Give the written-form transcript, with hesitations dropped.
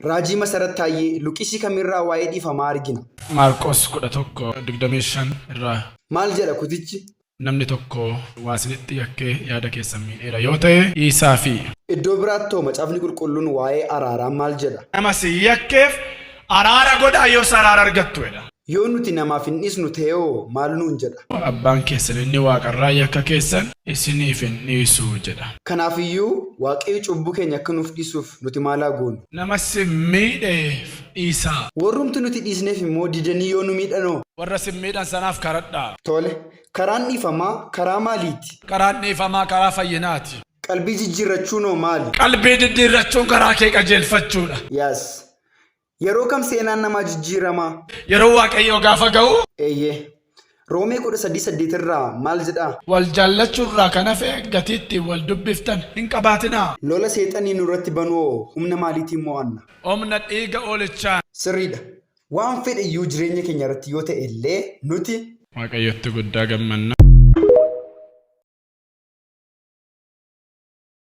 Raajii Masarat Taayee Luqisii kamirraa waa'ee dhiifamaa argina. Maarqos 11:25 irraa. Maal jedha kutichi? Namni tokko waasinitti yakkee yaada keessan miidheera yoo ta'e Iisaa fi iddoo biraatti macaafni qulqulluun waa'ee araaraa maal jedha? nama si yakkeef araara godhaa yoo araara argattuudha. Yoo nuti namaaf hin dhiisnu ta'ee maal nuun jedha? Abbaan keessan inni waaqarraa yakka keessan isiniif hin dhiisu jedha. Kanaafiyyuu Waaqayyo cubbuu keenya akka nuuf dhiisuuf nuti maal haa goonu? Nama si miidheef dhiisaa. Warrumti nuti dhiisneef immoo didanii yoo nu miidhanoo? Warra si miidhan sanaaf kadhadhaa. Tole, karaan dhiifamaa karaa maaliiti? Karaan dhiifamaa karaa fayyinaati. Qalbii jijjiirrachuun hoo maali? Qalbii jijjiirrachuun karaa kee qajeelfachuudha. Yes. Yeroo kam seenaan namaa jijjiiramaa? Yeroo Waaqayyoo gaafa ga'u. Eeyyee. Roomee 13:8 irraa maal jedhaa? Wal jaallachuurraa kan hafe gatiitti wal dubbiftan hin qabaatinaa. Lola seexanii nurratti banuu humna maaliitiin mo'anna? Humna dhiiga oolichaan. Sirriidha. Waan fedhe iyyuu jireenya keenya irratti yoo ta'e illee nuti Waaqayyotti guddaa gammanna.